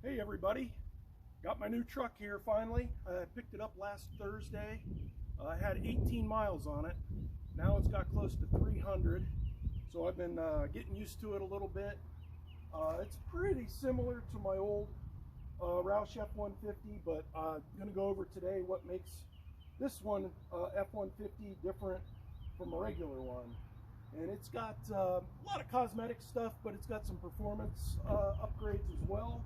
Hey everybody, got my new truck here finally. I picked it up last Thursday. I had 18 miles on it. Now it's got close to 300. So I've been getting used to it a little bit. It's pretty similar to my old Roush F-150, but I'm going to go over today what makes this one F-150 different from a regular one. And it's got a lot of cosmetic stuff, but it's got some performance upgrades as well.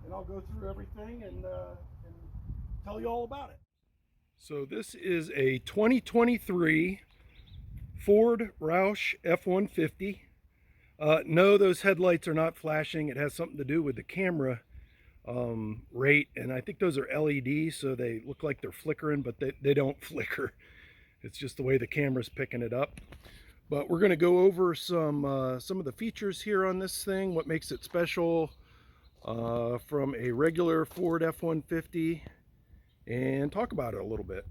And I'll go through everything and tell you all about it. So this is a 2023 Ford Roush F-150. No, those headlights are not flashing. It has something to do with the camera rate, and I think those are LED, so they look like they're flickering, but they don't flicker. It's just the way the camera's picking it up. But we're going to go over some of the features here on this thing, what makes it special from a regular Ford F-150, and talk about it a little bit.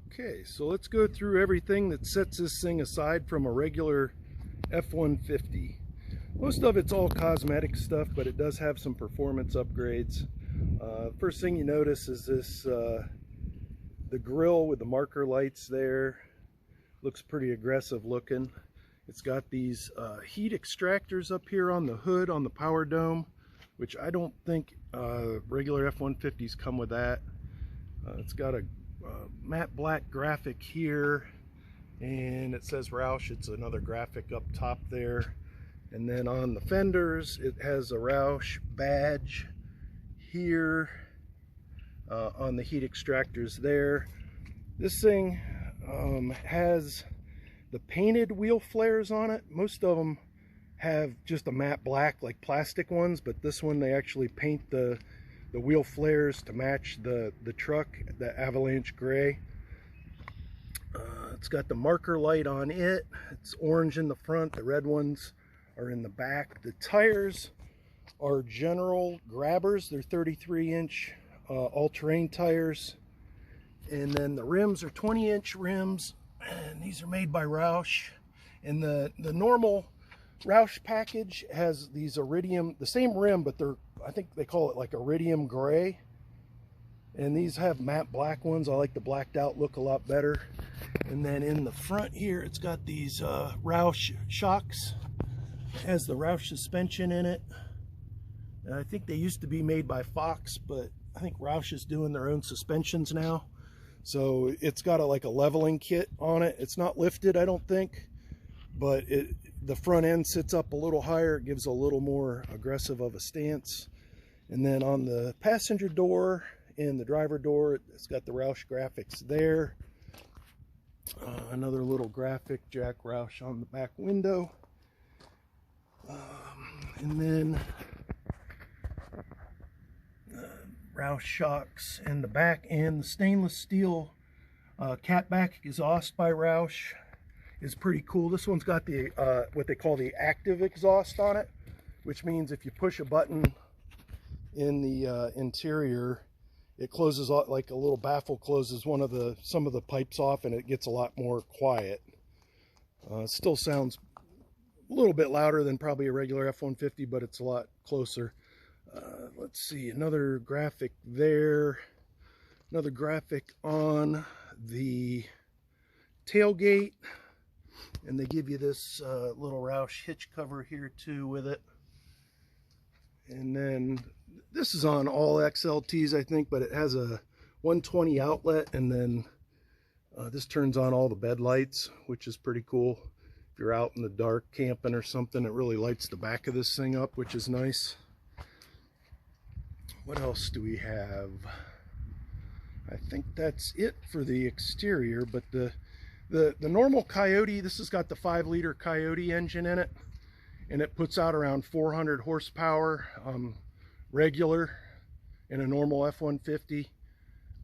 Okay, so let's go through everything that sets this thing aside from a regular F-150. Most of it's all cosmetic stuff, but it does have some performance upgrades. First thing you notice is this, the grille with the marker lights there. Looks pretty aggressive looking. It's got these heat extractors up here on the hood on the power dome, which I don't think regular F-150s come with that. It's got a matte black graphic here, and it says Roush. It's another graphic up top there. And then on the fenders, it has a Roush badge here on the heat extractors there. This thing has the painted wheel flares on it. Most of them have just a matte black like plastic ones, but this one they actually paint the wheel flares to match the truck, the Avalanche Grey. It's got the marker light on it. It's orange in the front, the red ones are in the back. The tires are general grabbers. They're 33-inch all-terrain tires. And then the rims are 20-inch rims, and these are made by Roush. And the normal Roush package has these iridium, the same rim, but I think they call it like iridium gray. And these have matte black ones. I like the blacked out look a lot better. And then in the front here, it's got these Roush shocks. It has the Roush suspension in it. And I think they used to be made by Fox, but I think Roush is doing their own suspensions now. So it's got like a leveling kit on it. It's not lifted, I don't think, but the front end sits up a little higher. It gives a little more aggressive of a stance. And then on the passenger door and the driver door, it's got the Roush graphics there. Another little graphic, Jack Roush on the back window. And then Roush shocks in the back, and the stainless steel catback exhaust by Roush is pretty cool. This one's got the what they call the active exhaust on it, which means if you push a button in the interior, it closes like a little baffle closes some of the pipes off, and it gets a lot more quiet. It still sounds a little bit louder than probably a regular F-150, but it's a lot closer. Let's see, another graphic there, another graphic on the tailgate, and they give you this little Roush hitch cover here too with it. And then this is on all XLTs, I think, but it has a 120 outlet, and then this turns on all the bed lights, which is pretty cool. If you're out in the dark camping or something, it really lights the back of this thing up, which is nice. What else do we have? I think that's it for the exterior, but the normal Coyote, this has got the 5-liter Coyote engine in it, and it puts out around 400 horsepower regular in a normal F-150.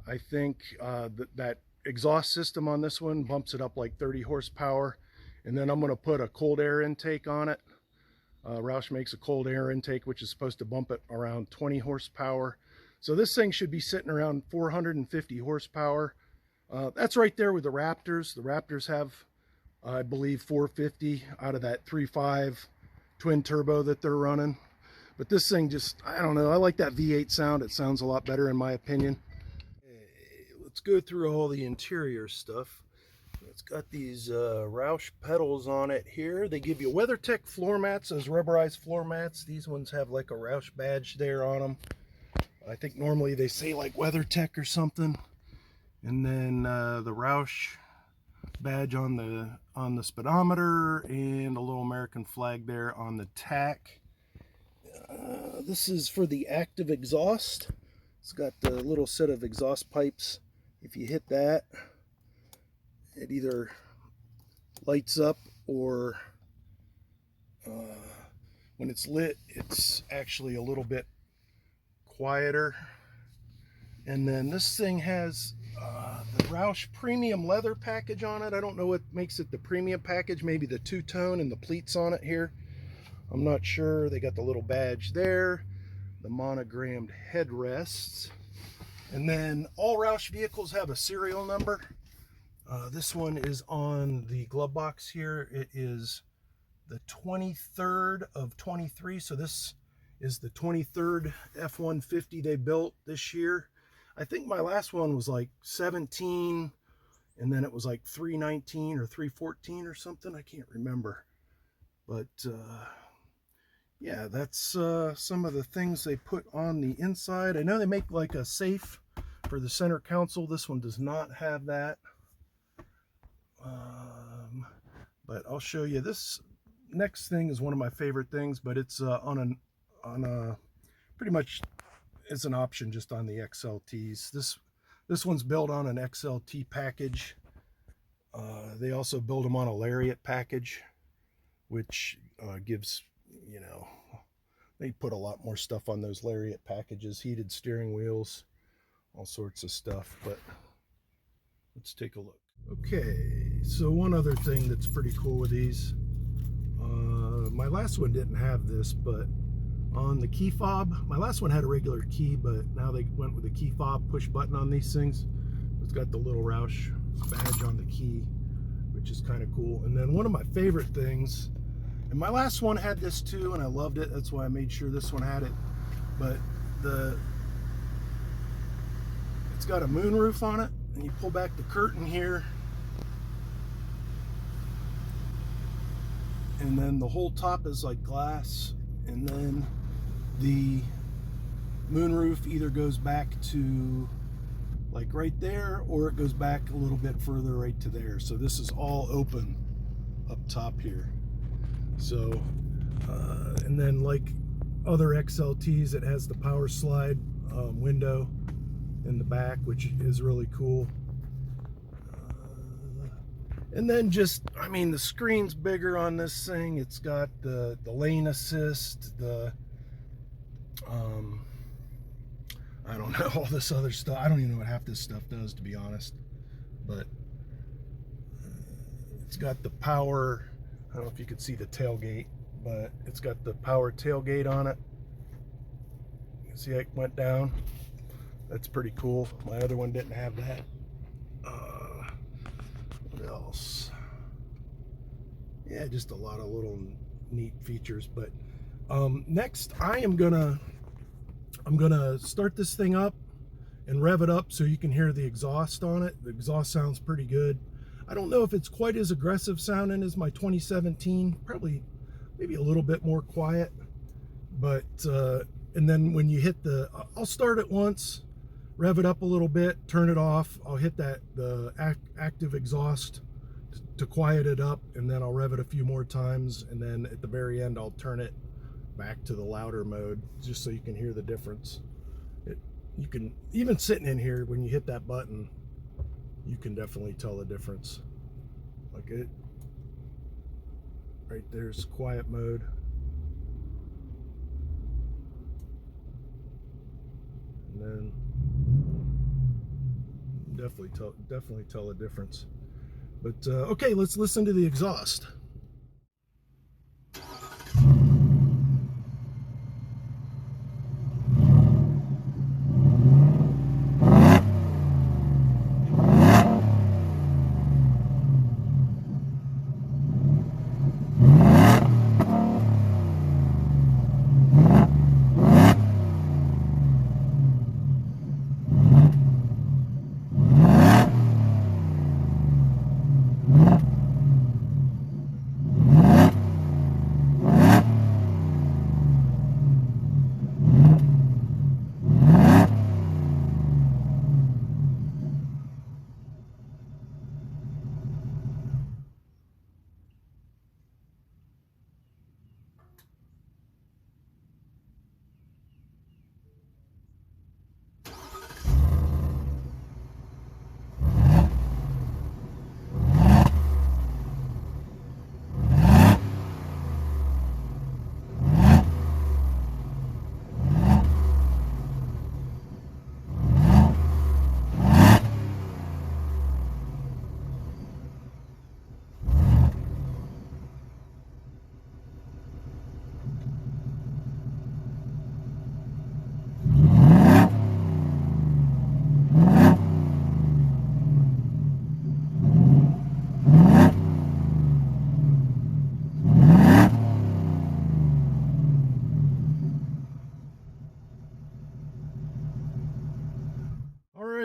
I think that exhaust system on this one bumps it up like 30 horsepower, and then I'm going to put a cold air intake on it. Roush makes a cold air intake, which is supposed to bump it around 20 horsepower. So this thing should be sitting around 450 horsepower. That's right there with the Raptors. The Raptors have, I believe, 450 out of that 3.5 twin turbo that they're running. But this thing just, I don't know, I like that V8 sound. It sounds a lot better in my opinion. Let's go through all the interior stuff. It's got these Roush pedals on it here. They give you WeatherTech floor mats, those rubberized floor mats. These ones have like a Roush badge there on them. I think normally they say like WeatherTech or something. And then the Roush badge on the speedometer, and a little American flag there on the tack. This is for the active exhaust. It's got the little set of exhaust pipes. If you hit that, it either lights up, or when it's lit, it's actually a little bit quieter. And then this thing has the Roush premium leather package on it. I don't know what makes it the premium package. Maybe the two-tone and the pleats on it here. I'm not sure. They got the little badge there, the monogrammed headrests. And then all Roush vehicles have a serial number. This one is on the glove box here. It is the 23rd of 23. So this is the 23rd F-150 they built this year. I think my last one was like 17, and then it was like 319 or 314 or something. I can't remember. But yeah, that's some of the things they put on the inside. I know they make like a safe for the center console. This one does not have that. But I'll show you. This next thing is one of my favorite things, but it's on a pretty much, it's an option just on the XLTs. This one's built on an XLT package. They also build them on a Lariat package, which gives, you know, they put a lot more stuff on those Lariat packages, heated steering wheels, all sorts of stuff. But let's take a look. Okay, so one other thing that's pretty cool with these, my last one didn't have this, but on the key fob, my last one had a regular key, but now they went with a key fob push button on these things. It's got the little Roush badge on the key, which is kind of cool. And then one of my favorite things, and my last one had this too, and I loved it. That's why I made sure this one had it. But it's got a moonroof on it, and you pull back the curtain here, and then the whole top is like glass, and then the moonroof either goes back to like right there, or it goes back a little bit further right to there. So this is all open up top here. So and then like other XLTs, it has the power slide window in the back, which is really cool. And then just, I mean, the screen's bigger on this thing. It's got the lane assist, the I don't know, all this other stuff. I don't even know what half this stuff does, to be honest. But it's got the power, I don't know if you could see the tailgate, but it's got the power tailgate on it. You can see it went down. That's pretty cool. My other one didn't have that. What else? Yeah, just a lot of little neat features. But next, I'm gonna start this thing up and rev it up so you can hear the exhaust on it. The exhaust sounds pretty good. I don't know if it's quite as aggressive sounding as my 2017. Probably maybe a little bit more quiet. But and then when you hit I'll start it once, rev it up a little bit, turn it off. I'll hit the active exhaust to quiet it up, and then I'll rev it a few more times, and then at the very end I'll turn it back to the louder mode, just so you can hear the difference. You can, even sitting in here, when you hit that button, you can definitely tell the difference. Like it, right there's quiet mode. And then definitely tell a difference. But okay, let's listen to the exhaust.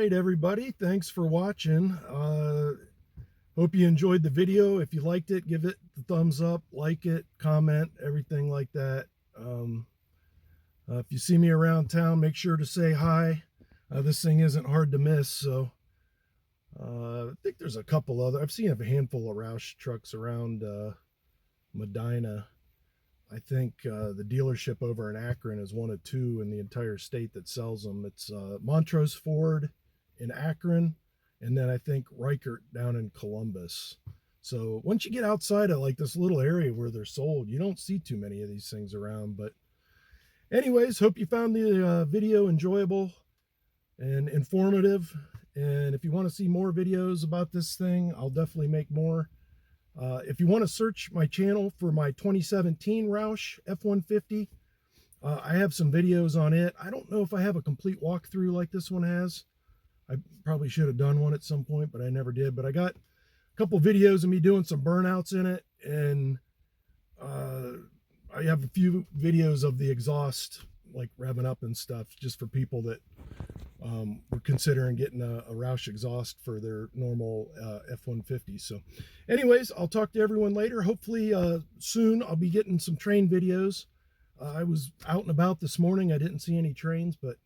right, everybody. Thanks for watching. Hope you enjoyed the video. If you liked it, give it the thumbs up, like it, comment, everything like that. If you see me around town, make sure to say hi. This thing isn't hard to miss, so I think there's a couple other. I've seen a handful of Roush trucks around Medina. I think the dealership over in Akron is one of two in the entire state that sells them. It's Montrose Ford in Akron, and then I think Reichert down in Columbus. So once you get outside of like this little area where they're sold, you don't see too many of these things around. But anyways, hope you found the video enjoyable and informative. And if you want to see more videos about this thing, I'll definitely make more. If you want to search my channel for my 2017 Roush F-150, I have some videos on it. I don't know if I have a complete walkthrough like this one has. I probably should have done one at some point, but I never did. But I got a couple videos of me doing some burnouts in it, and I have a few videos of the exhaust like revving up and stuff, just for people that were considering getting a Roush exhaust for their normal F-150. So anyways, I'll talk to everyone later. Hopefully soon I'll be getting some train videos. I was out and about this morning. I didn't see any trains, but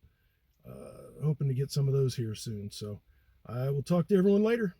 hoping to get some of those here soon. So I will talk to everyone later.